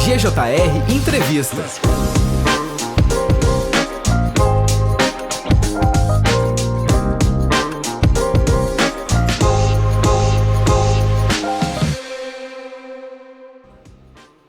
GJR Entrevista.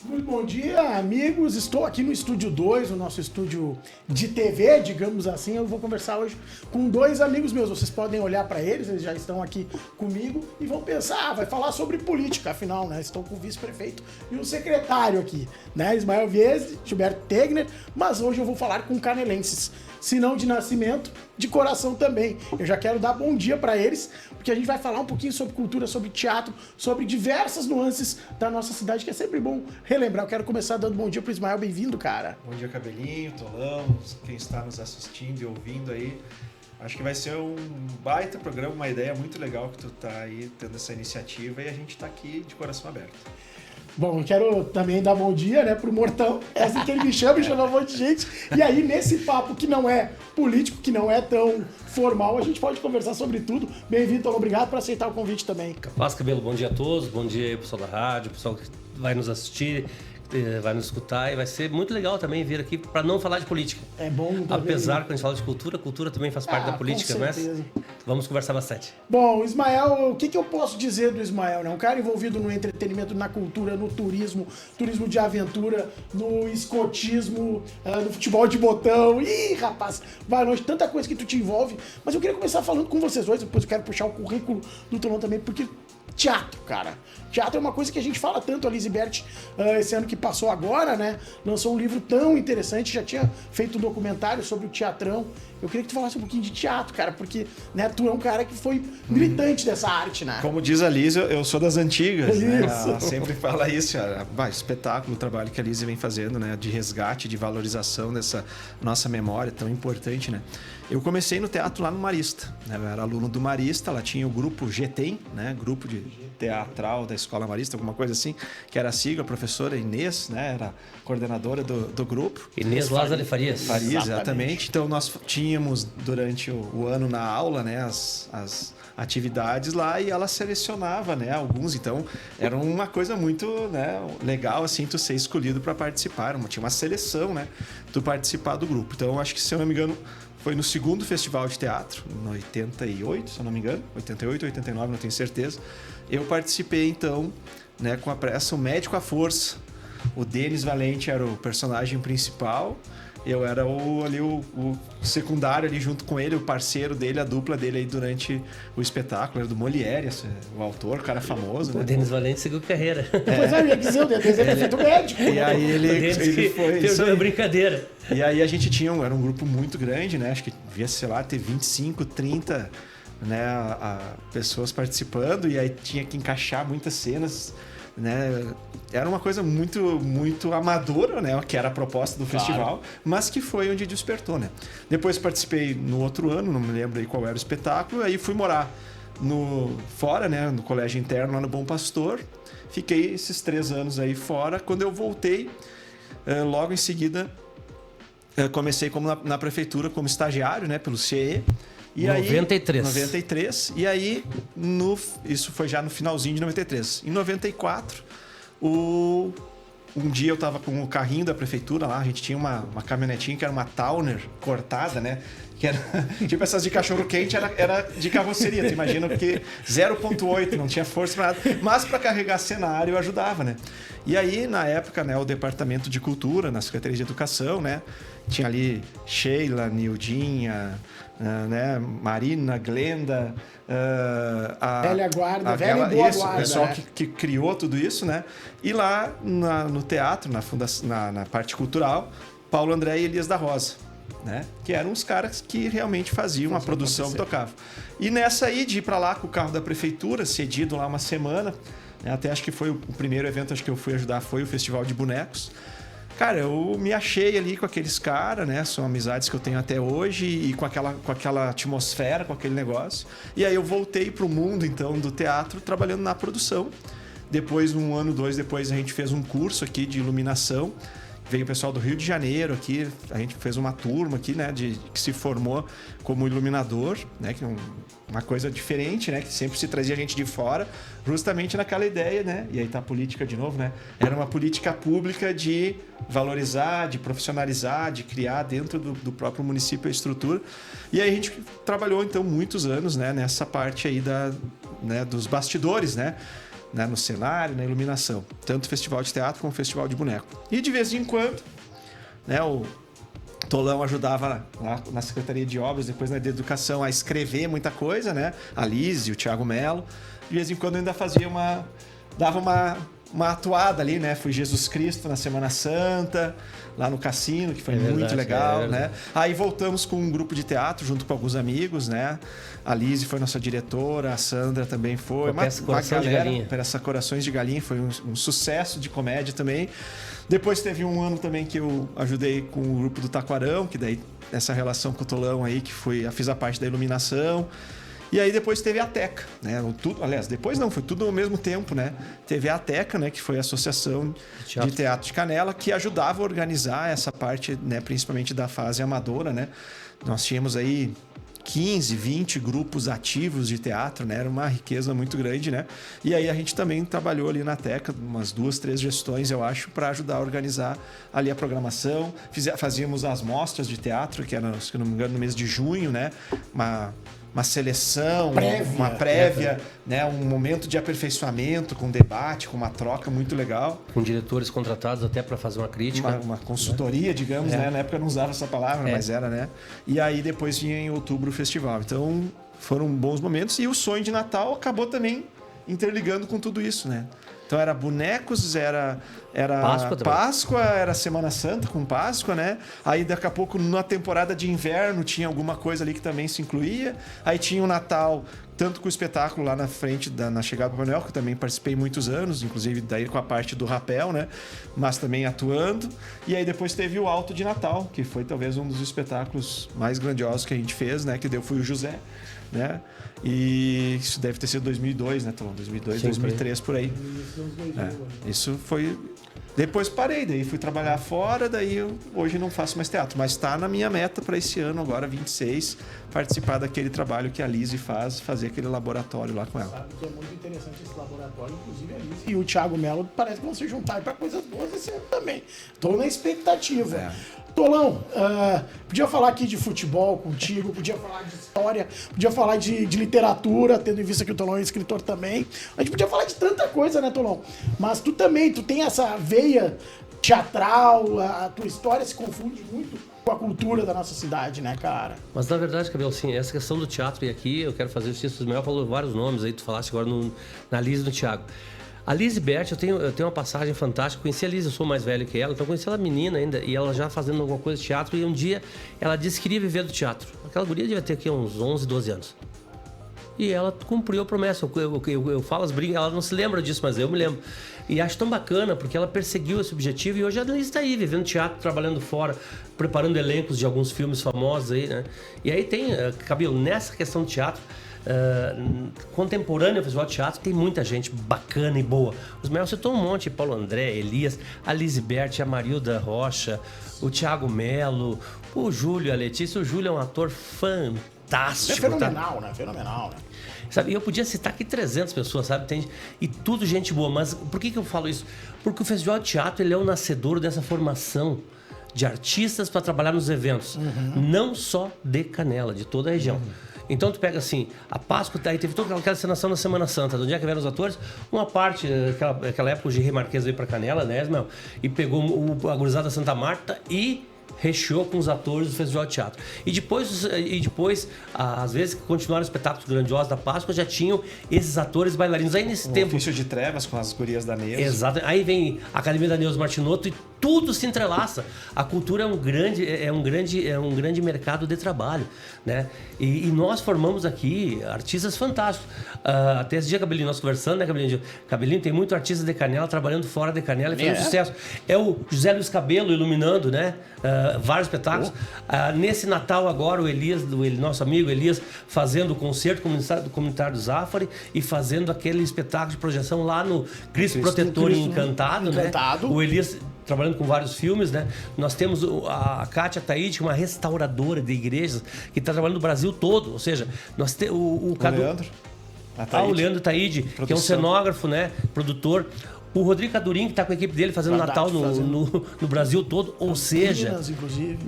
Muito bom dia, amigos. Estou aqui no Estúdio 2, o nosso estúdio de TV, digamos assim. Eu vou conversar hoje com dois amigos meus. Vocês podem olhar para eles já estão aqui comigo e vão pensar, vai falar sobre política, afinal, né? Estou com o vice-prefeito e o secretário aqui, né? Ismael Viese, Gilberto Tegner, mas hoje eu vou falar com canelenses. Se não de nascimento, de coração também. Eu já quero dar bom dia para eles, porque a gente vai falar um pouquinho sobre cultura, sobre teatro, sobre diversas nuances da nossa cidade, que é sempre bom relembrar. Eu quero começar dando bom dia pro Ismael. Bem-vindo, cara. Bom dia, Cabelinho, Tolão, quem está nos assistindo e ouvindo aí. Acho que vai ser um baita programa, uma ideia muito legal que tu tá aí tendo essa iniciativa e a gente tá aqui de coração aberto. Bom, quero também dar bom dia, né, pro Mortão. É assim que ele me chama um monte de gente. E aí, nesse papo que não é político, que não é tão formal, a gente pode conversar sobre tudo. Bem-vindo, Tolão. Obrigado por aceitar o convite também. Capaz, Cabelo, bom dia a todos. Bom dia aí pro pessoal da rádio, pessoal que vai nos assistir, vai nos escutar. E vai ser muito legal também vir aqui para não falar de política. É bom também. Apesar que quando a gente fala de cultura, cultura também faz parte da política, mas vamos conversar bastante. Bom, Ismael, o que eu posso dizer do Ismael, né? Um cara envolvido no entretenimento, na cultura, no turismo, turismo de aventura, no escotismo, no futebol de botão. Ih, rapaz, vai longe, tanta coisa que tu te envolve. Mas eu queria começar falando com vocês dois, depois eu quero puxar o currículo do Tolão também, porque teatro, cara. Teatro é uma coisa que a gente fala tanto. A Lise Bert, esse ano que passou agora, né, lançou um livro tão interessante, já tinha feito um documentário sobre o teatrão. Eu queria que tu falasse um pouquinho de teatro, cara, porque, né, tu é um cara que foi militante dessa arte, né? Como diz a Lise, eu sou das antigas, né? Isso. Ela sempre fala isso, espetáculo, o trabalho que a Lise vem fazendo, né, de resgate, de valorização dessa nossa memória tão importante, né? Eu comecei no teatro lá no Marista, né? Eu era aluno do Marista, ela tinha o grupo GTEM, né, grupo de teatral da Escola Marista, alguma coisa assim, que era a sigla, a professora Inês, né, era coordenadora do grupo. Inês Lázaro de Farias. Farias, exatamente. Então nós tínhamos durante o ano na aula, né, as atividades lá e ela selecionava, né, alguns. Então era uma coisa muito, né, legal assim, tu ser escolhido para participar. Tinha uma seleção, né, tu participar do grupo. Então acho que, se eu não me engano, foi no segundo festival de teatro, no 88, se eu não me engano, 88, 89, não tenho certeza. Eu participei, então, né, com a peça O Médico à Força. O Denis Valente era o personagem principal, eu era o secundário ali junto com ele, o parceiro dele, a dupla dele aí durante o espetáculo. Era do Molière, o autor, o cara famoso, né? O Denis Valente seguiu carreira. Pois é, eu ia dizer, o Denis é feito médico. E aí ele foi... Isso é brincadeira. E aí a gente era um grupo muito grande, né? Acho que devia, sei lá, ter 25, 30, né, pessoas participando, e aí tinha que encaixar muitas cenas, né? Era uma coisa muito, muito amadora, né? Que era a proposta do festival, mas que foi onde despertou, né? Depois participei no outro ano, não me lembro aí qual era o espetáculo, aí fui morar fora, né? No colégio interno lá no Bom Pastor. Fiquei esses 3 anos aí fora. Quando eu voltei, logo em seguida, comecei na prefeitura como estagiário, né? Pelo CIE. E 93. 93. E aí, isso foi já no finalzinho de 93. Em 94, um dia eu tava com o carrinho da prefeitura lá, a gente tinha uma caminhonetinha que era uma Towner cortada, né? Que era tipo essas de cachorro quente, era de carroceria, tu imagina, porque 0.8, não tinha força pra nada. Mas para carregar cenário eu ajudava, né? E aí, na época, né, o Departamento de Cultura, na Secretaria de Educação, né? Tinha ali Sheila, Nildinha, né, Marina, Glenda, velha guarda, velha e boa guarda, o pessoal, né? que criou tudo isso, né? E lá no teatro, na parte cultural, Paulo André e Elias da Rosa, né? Que eram os caras que realmente faziam a produção, tocavam. E nessa aí de ir para lá com o carro da prefeitura, cedido lá uma semana, né? Até acho que foi o primeiro evento que eu fui ajudar, foi o Festival de Bonecos. Cara, eu me achei ali com aqueles caras, né? São amizades que eu tenho até hoje, e com aquela atmosfera, com aquele negócio. E aí eu voltei pro mundo, então, do teatro, trabalhando na produção. Depois, 1 ano, 2 depois, a gente fez um curso aqui de iluminação, veio o pessoal do Rio de Janeiro aqui, a gente fez uma turma aqui, né, que se formou como iluminador, né, que é uma coisa diferente, né, que sempre se trazia gente de fora, justamente naquela ideia, né, e aí tá a política de novo, né, era uma política pública de valorizar, de profissionalizar, de criar dentro do próprio município a estrutura, e aí a gente trabalhou então muitos anos, né, nessa parte aí dos bastidores, né, no cenário, na iluminação. Tanto festival de teatro como festival de boneco. E de vez em quando, né, o Tolão ajudava lá na Secretaria de Obras, depois na de Educação, a escrever muita coisa, né? A Liz e o Thiago Melo. De vez em quando ainda dava uma atuada ali, né? Fui Jesus Cristo na Semana Santa, lá no Cassino, que foi muito legal, né? Aí voltamos com um grupo de teatro junto com alguns amigos, né? A Liz foi nossa diretora, a Sandra também foi. Uma Coração de Galinha. Peça Corações de Galinha, foi um sucesso de comédia também. Depois teve um ano também que eu ajudei com o grupo do Taquarão, que daí essa relação com o Tolão aí, que fiz a parte da iluminação. E aí depois teve a Teca, né? Depois não, foi tudo ao mesmo tempo, né? Teve a Teca, né? Que foi a Associação de Teatro de Canela, que ajudava a organizar essa parte, né? Principalmente da fase amadora, né? Nós tínhamos aí 15, 20 grupos ativos de teatro, né? Era uma riqueza muito grande, né? E aí a gente também trabalhou ali na Teca, umas 2, 3 gestões, eu acho, para ajudar a organizar ali a programação. Fazíamos as mostras de teatro, que era, se não me engano, no mês de junho, né? Uma seleção, uma prévia, né? Um momento de aperfeiçoamento, com debate, com uma troca muito legal. Com diretores contratados até para fazer uma crítica. Uma consultoria, digamos, né? Na época eu não usava essa palavra, mas era, né? E aí depois vinha em outubro o festival. Então foram bons momentos. E o sonho de Natal acabou também interligando com tudo isso, né? Então era bonecos, era Páscoa, era Semana Santa com Páscoa, né? Aí daqui a pouco na temporada de inverno tinha alguma coisa ali que também se incluía. Aí tinha o Natal, tanto com o espetáculo lá na frente, na chegada do Papai Noel, que eu também participei muitos anos, inclusive daí com a parte do rapel, né? Mas também atuando. E aí depois teve o Alto de Natal, que foi talvez um dos espetáculos mais grandiosos que a gente fez, né? Que foi o José, né? E isso deve ter sido 2002, né, Tom? 2002, 2003, por aí. Isso foi... Depois parei, daí fui trabalhar fora, daí hoje não faço mais teatro. Mas está na minha meta para esse ano, agora 26, participar daquele trabalho que a Liz faz, fazer aquele laboratório lá com ela. Sabe que é muito interessante esse laboratório, inclusive a Liz e o Thiago Melo parece que vão se juntar para coisas boas esse ano também. Estou na expectativa. Tolão, podia falar aqui de futebol contigo, podia falar de história, podia falar de literatura, tendo em vista que o Tolão é escritor também. A gente podia falar de tanta coisa, né, Tolão? Mas tu tem essa veia teatral, a tua história se confunde muito com a cultura da nossa cidade, né, cara? Mas na verdade, Cabelo, sim, essa questão do teatro, e aqui eu quero fazer justiça, o Ismael falou vários nomes aí, tu falaste agora na Liz e no Thiago. A Liz Bert, eu tenho uma passagem fantástica. Conheci a Liz, eu sou mais velho que ela, então conheci ela menina ainda, e ela já fazendo alguma coisa de teatro, e um dia ela disse que queria viver do teatro. Aquela guria devia ter aqui uns 11, 12 anos. E ela cumpriu a promessa. Eu falo as brigas, ela não se lembra disso, mas eu me lembro. E acho tão bacana, porque ela perseguiu esse objetivo, e hoje a Liz está aí, vivendo teatro, trabalhando fora, preparando elencos de alguns filmes famosos aí, né? E aí tem, Cabelo, nessa questão do teatro, contemporâneo ao Festival de Teatro, tem muita gente bacana e boa. Os Mel citou um monte: Paulo André, Elias, a Lisiberte, a Marilda Rocha, o Thiago Melo, o Júlio, a Letícia. O Júlio é um ator fantástico. É fenomenal, né? Fenomenal, né? Sabe, eu podia citar aqui 300 pessoas, sabe? E tudo gente boa. Mas por que eu falo isso? Porque o Festival de Teatro, ele é o nascedor dessa formação de artistas para trabalhar nos eventos. Não só de Canela, de toda a região. Então tu pega assim, a Páscoa, aí teve toda aquela encenação na Semana Santa, onde é que vieram os atores? Uma parte, aquela época o G. Marques veio pra Canela, né, Ismael? E pegou a gurizada Santa Marta e recheou com os atores do Festival de Teatro. E depois, às vezes, continuaram os espetáculos grandiosos da Páscoa, já tinham esses atores bailarinos. Aí nesse tempo... Ofício de Trevas com as gurias da Neuza. Exato. Aí vem a Academia da Neuza Martinotto e tudo se entrelaça. A cultura é um grande mercado de trabalho, né? E nós formamos aqui artistas fantásticos. Até esse dia, Cabelinho, nós conversando, né, Cabelinho? Cabelinho, tem muito artista de Canela trabalhando fora de Canela e fazendo sucesso. É o José Luiz Cabelo iluminando, né? Vários espetáculos. Nesse Natal agora, o Elias, nosso amigo Elias, fazendo o concerto comunitário do Zafari e fazendo aquele espetáculo de projeção lá no Cristo Protetor Encantado, né? O Elias trabalhando com vários filmes, né? Nós temos a Kátia Taide, uma restauradora de igrejas, que está trabalhando no Brasil todo. Ou seja, nós temos o Cadu... Leandro. o Leandro Taide, que é um cenógrafo, né? Produtor. O Rodrigo Cadurim, que está com a equipe dele fazendo Natal no Brasil todo. Ou seja... Campinas, inclusive.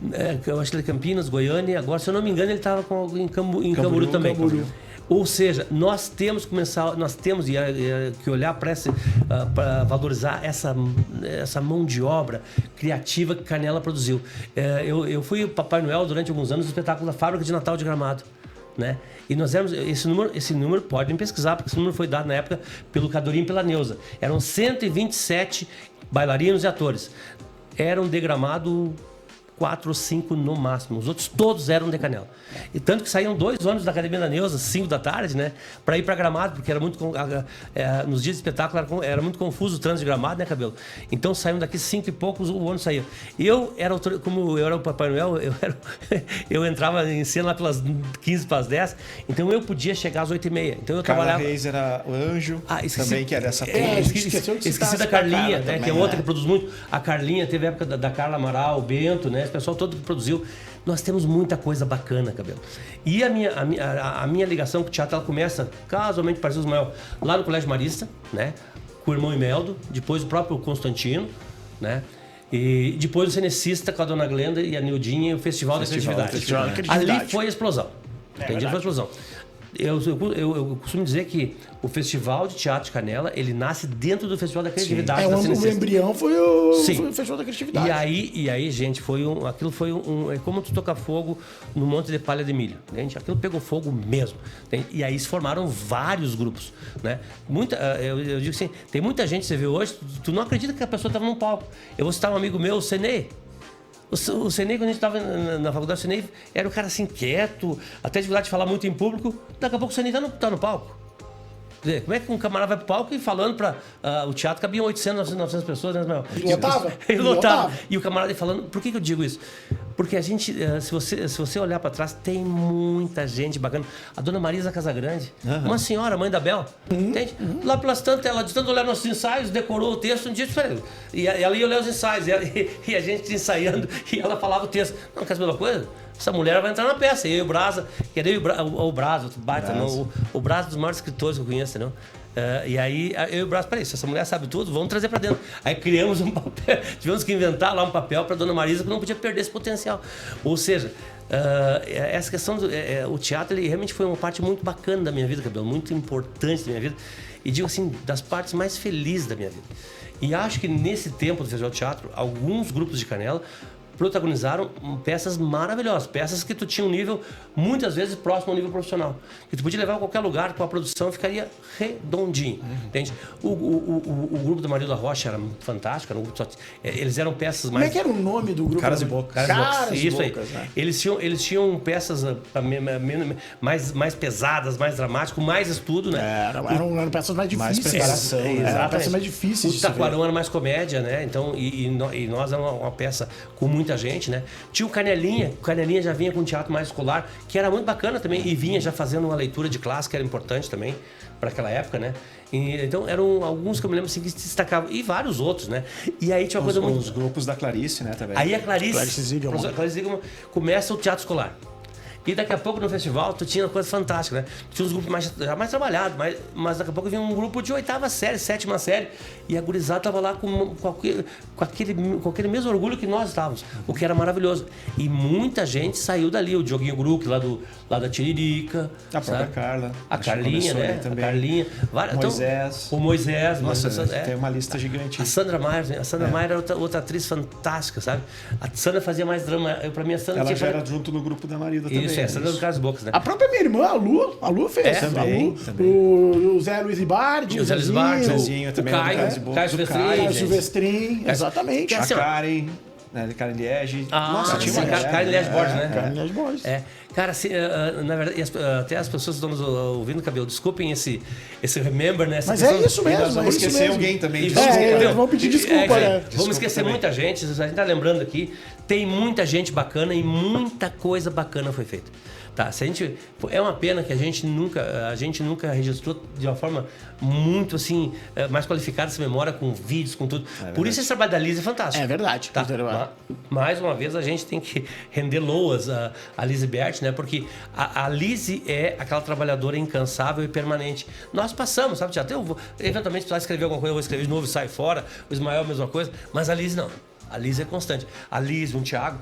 Eu acho que ele é Campinas, Goiânia. Agora, se eu não me engano, ele estava em Camboriú também. Camboriú. Ou seja, nós temos que olhar para valorizar essa mão de obra criativa que Canela produziu. Eu fui o Papai Noel durante alguns anos no espetáculo da Fábrica de Natal de Gramado, né? E nós éramos, esse número podem pesquisar, porque esse número foi dado na época pelo Cadorim e pela Neuza. Eram 127 bailarinos e atores. Eram de Gramado 4 ou 5 no máximo. Os outros todos eram de Canela. E tanto que saíam 2 ônibus da Academia da Neuza, 5 da tarde, né? Para ir para Gramado, porque era muito... nos dias de espetáculo era muito confuso o trânsito de Gramado, né, Cabelo? Então saíam daqui 5 e poucos, o ônibus saía. Como eu era o Papai Noel, eu entrava em cena lá pelas 15 para as 10, então eu podia chegar às 8h30. Então eu Carla trabalhava... Reis era o Anjo, também, que é dessa turma. Esqueci da Carlinha, né? Que é outra que produz muito. A Carlinha teve a época da Carla Amaral, o Bento, né? O pessoal todo que produziu. Nós temos muita coisa bacana, Cabelo. E a minha ligação com o teatro, ela começa casualmente, pareceu maior, lá no Colégio Marista, né? Com o irmão Imeldo, depois o próprio Constantino, né? E depois o Cenecista com a Dona Glenda e a Nildinha e o Festival da Criatividade. Ali foi a explosão. Entendi? Foi a explosão. Eu costumo dizer que o Festival de Teatro de Canela, ele nasce dentro do Festival da Criatividade. O embrião foi o Festival da Criatividade. E aí, gente, aquilo foi é como tu tocar fogo no monte de palha de milho. Entende? Aquilo pegou fogo mesmo. Entende? E aí se formaram vários grupos, né? Eu digo assim, tem muita gente que você vê hoje, tu não acredita que a pessoa estava num palco. Eu vou citar um amigo meu, o Senei. O Senei, quando a gente estava na faculdade, o Senei era um cara assim, quieto, até dificuldade de falar muito em público. Daqui a pouco o Senei tá no palco. Quer dizer, como é que um camarada vai pro palco e falando para o teatro cabiam 800, 900 pessoas, né, Ismael? Ele lotava. E o camarada falando, por que eu digo isso? Porque a gente, se você olhar para trás, tem muita gente bacana. A dona Marisa Casagrande, uma senhora, mãe da Bel, entende? Lá pelas tantas, ela de tanto olhar nossos ensaios, decorou o texto um dia, e ela ia olhar os ensaios, e a gente ensaiando, e ela falava o texto. Não, quer saber uma coisa? Essa mulher vai entrar na peça. E eu e o Brasa, que era o Brasa, o Brasa dos maiores escritores que eu conheço, não? E aí, eu e o Brasa, peraí, se essa mulher sabe tudo, vamos trazer pra dentro. Aí criamos um papel, tivemos que inventar lá um papel pra dona Marisa, que não podia perder esse potencial. Ou seja, essa questão o teatro, ele realmente foi uma parte muito bacana da minha vida, Cabelo, muito importante da minha vida. E digo assim, das partes mais felizes da minha vida. E acho que nesse tempo do Festival de Teatro, alguns grupos de Canela protagonizaram peças maravilhosas, peças que tu tinha um nível, muitas vezes, próximo ao nível profissional. Que tu podia levar a qualquer lugar, com a produção ficaria redondinho, entende? O grupo do Marilda Rocha era fantástico, era um grupo eles eram peças mais... Como é que era o nome do grupo? Caras e Bocas. Isso aí. Né? Eles tinham peças mais pesadas, mais dramáticas, com mais estudo, né? Eram peças mais difíceis. Mais preparação. Eram peças mais difíceis. O Taquarão era mais comédia, né? Então, e nós era uma peça com muita gente, né? Tinha o Canelinha já vinha com um teatro mais escolar, que era muito bacana também, e vinha já fazendo uma leitura de classe, que era importante também para aquela época, né? Então eram alguns que eu me lembro assim, que se destacavam, e vários outros, né? E aí tinha uma coisa muito... Os grupos da Clarice, né? Também. Aí a Clarice Ziegelmann começa o teatro escolar. E daqui a pouco no festival tu tinha uma coisa fantástica, né? Tinha uns grupos mais trabalhados, mas daqui a pouco vinha um grupo de 8ª série, 7ª série, e a gurizada tava lá com aquele mesmo orgulho que nós estávamos, o que era maravilhoso. E muita gente saiu dali, o Dioguinho Gruc lá da Tiririca, a própria Carla, a Carlinha, né? Também. A Carlinha, Moisés. Então, o Moisés, nossa, tem uma lista gigante. A Sandra Maier, né? A Sandra Maier era outra atriz fantástica, sabe? A Sandra fazia mais drama, pra mim a Sandra ela já era junto no grupo da Marida também. Isso, a Sandra do Caras Bocas, né? A própria minha irmã, a Lu fez. Também. O Zé Luiz Ibardi, o Zezinho também. O Caio Silvestrin, exatamente. A Karen, né? Karen Liege. Nossa, tinha uma Karen Liege Borges, né? Karen Liege Borges. Cara, assim, na verdade, até as pessoas que estão nos ouvindo, Cabelo, desculpem esse remember, né? Mas é isso mesmo. Nós vamos esquecer alguém também. Vamos pedir desculpa, né? Vamos esquecer muita gente, a gente tá lembrando aqui, tem muita gente bacana e muita coisa bacana foi feita. Tá, se a gente, é uma pena que a gente nunca registrou de uma forma muito assim, mais qualificada essa memória, com vídeos, com tudo. Por isso esse trabalho da Liz é fantástico. É verdade. Tá? Mais uma vez a gente tem que render loas a Liz Bert, né? Porque a Liz é aquela trabalhadora incansável e permanente. Nós passamos, sabe? Eventualmente precisar escrever alguma coisa, eu vou escrever de novo e sai fora. O Ismael, a mesma coisa. Mas a Liz não. A Liz é constante. A Liz, o Thiago.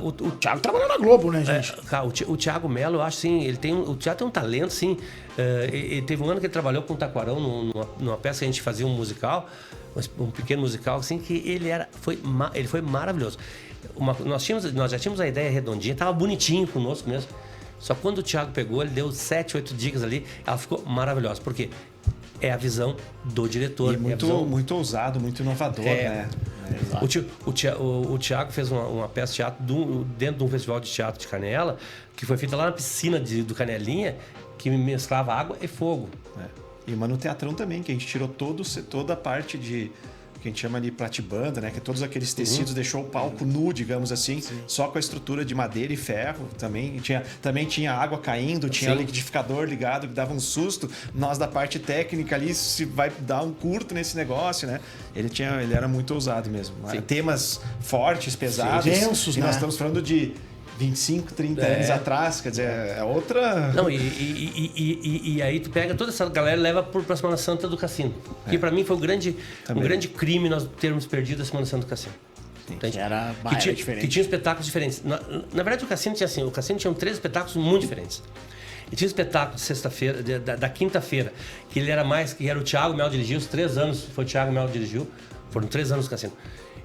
O Thiago trabalhou na Globo, né, gente? O Thiago Mello, eu acho, sim, o Thiago tem um talento, sim. Ele teve um ano que ele trabalhou com o Taquarão numa peça que a gente fazia um musical, um pequeno musical, assim, que ele foi maravilhoso. Nós já tínhamos a ideia redondinha, tava bonitinho conosco mesmo. Só que quando o Thiago pegou, ele deu 7, 8 dicas ali, ela ficou maravilhosa. Por quê? É a visão do diretor. E muito ousado, muito inovador, né? O Thiago fez uma peça de teatro dentro de um festival de teatro de Canela, que foi feita lá na piscina do Canelinha, que mesclava água e fogo. E uma no teatrão também, que a gente tirou toda a parte de... que a gente chama de platibanda, né? Que todos aqueles tecidos deixou o palco nu, digamos assim, só com a estrutura de madeira e ferro. Também tinha água caindo, tinha liquidificador ligado, que dava um susto. Nós da parte técnica ali, se vai dar um curto nesse negócio, né? Ele era muito ousado mesmo. Temas fortes, pesados. Densos, e né? nós estamos falando de 25, 30 anos atrás, quer dizer, é outra... Não, e aí tu pega toda essa galera e leva pra Semana Santa do Cassino. Que pra mim foi um grande crime nós termos perdido a Semana Santa do Cassino. Era diferente. Que tinha espetáculos diferentes. Na verdade, o Cassino tinha assim, o Cassino tinha 3 espetáculos muito diferentes. E tinha um espetáculo de sexta-feira, da quinta-feira, que era o Thiago Mel dirigiu, os 3 anos foi o Thiago Mel dirigiu, foram 3 anos do Cassino.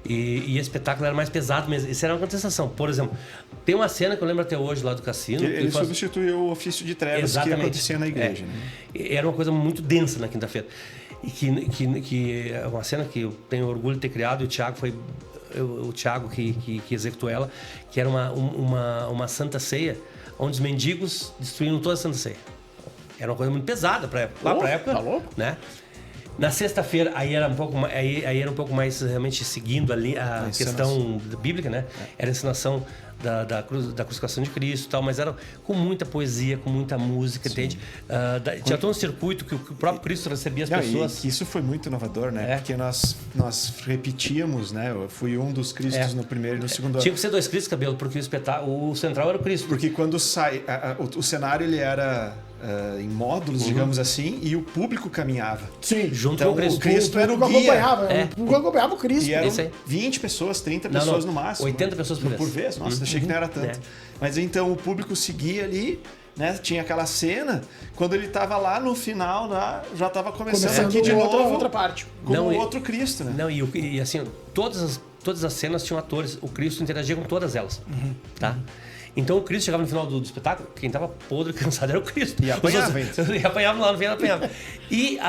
E esse espetáculo era mais pesado mesmo. Isso era uma contestação. Por exemplo, tem uma cena que eu lembro até hoje lá do Cassino. Ele substituiu o ofício de trevas que acontecia na igreja. Né? Era uma coisa muito densa na quinta-feira. E que é uma cena que eu tenho orgulho de ter criado, e o Thiago foi o Thiago que executou ela, que era uma Santa Ceia, onde os mendigos destruíram toda a Santa Ceia. Era uma coisa muito pesada pra época. Tá louco? Né? Na sexta-feira, aí era um pouco mais realmente seguindo ali a questão bíblica, né? Era a encenação da crucificação de Cristo e tal, mas era com muita poesia, com muita música, entende? Tinha todo um circuito que o próprio Cristo recebia as pessoas. E isso foi muito inovador, né? Porque nós repetíamos, né? Eu fui um dos Cristos no primeiro e no segundo ano. Tinha que ser 2 Cristos, Cabelo, porque o central era o Cristo. Porque quando o cenário ele era em módulos, digamos assim, e o público caminhava. Sim. Junto com o Cristo. O Cristo era o guia. Acompanhava o Cristo. E eram 20 pessoas, 30 pessoas no máximo. 80 pessoas por vez. Nossa, achei que não era tanto. Mas então o público seguia ali, né? Tinha aquela cena, quando ele estava lá no final, já estava começando aqui de novo outra parte. como outro Cristo, né? Não, e assim, todas as cenas tinham atores. O Cristo interagia com todas elas. Tá? Então o Cristo chegava no final do espetáculo, quem estava podre, cansado era o Cristo. E apanhava. E apanhava lá no final, apanhava. E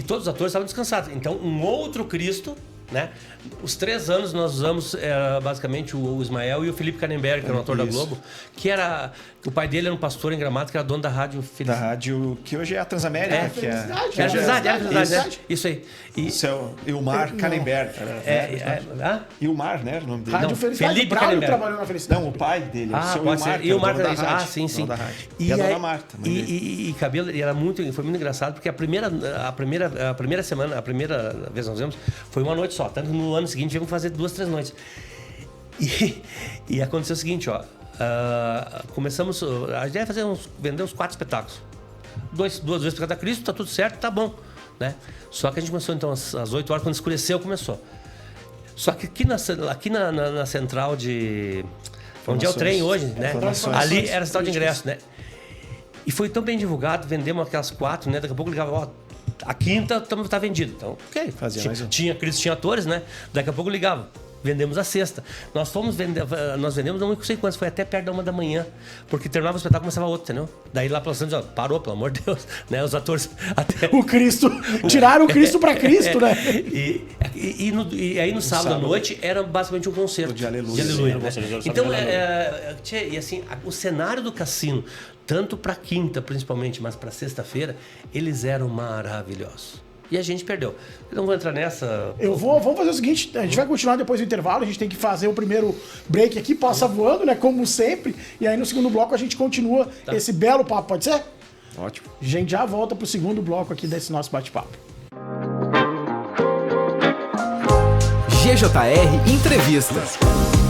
todos os atores estavam descansados. Então um outro Cristo, né? Os 3 anos nós usamos basicamente o Ismael e o Felipe Canenberg, que era um ator da Globo, que o pai dele era um pastor em Gramado, que era dono da rádio Felicidade. Da rádio que hoje é a Transamérica. Era Felicidade. Isso aí. Seu Ilmar Canenberg. Ilmar, né? O nome dele. Rádio Felicidade. Felipe Canenberg trabalhou na Felicidade. Não, o pai dele. O seu pode Ilmar, ser. Ilmar da rádio. Sim. Da rádio. E a dona Marta. E Cabelo, foi muito engraçado, porque a primeira semana, a primeira vez que nós fizemos, foi uma noite só. Tanto no ano seguinte tivemos que fazer 2, 3 noites. E aconteceu o seguinte, ó. Começamos. A ideia é vender uns 4 espetáculos. 2 vezes por cada Cristo, tá tudo certo, tá bom. Né? Só que a gente começou então às 8 horas, quando escureceu, começou. Só que aqui na central de. Onde é o trem hoje, né? Ali era a central de ingresso, né? E foi tão bem divulgado, vendemos aquelas 4, né? Daqui a pouco ligava, ó, a quinta tá vendida. Então, ok. Tinha Cristo, tinha atores, né? Daqui a pouco ligava. Vendemos a sexta. Nós vendemos não sei quantos, foi até perto da 1 da manhã, porque terminava o espetáculo, começava outro, entendeu? Daí lá pela Santos, parou, pelo amor de Deus, né? Os atores até... O Cristo, tiraram o Cristo pra Cristo, né? E aí no sábado à noite era basicamente um concerto de Aleluia. Né? Então, e assim, o cenário do Cassino, tanto pra quinta principalmente, mas pra sexta-feira, eles eram maravilhosos. E a gente perdeu. Eu não vou entrar nessa. Vamos fazer o seguinte, a gente vai continuar depois do intervalo, a gente tem que fazer o primeiro break aqui, passa voando, né, como sempre, e aí no segundo bloco a gente continua esse belo papo, pode ser? Ótimo. A gente já volta pro segundo bloco aqui desse nosso bate-papo. GJR Entrevista.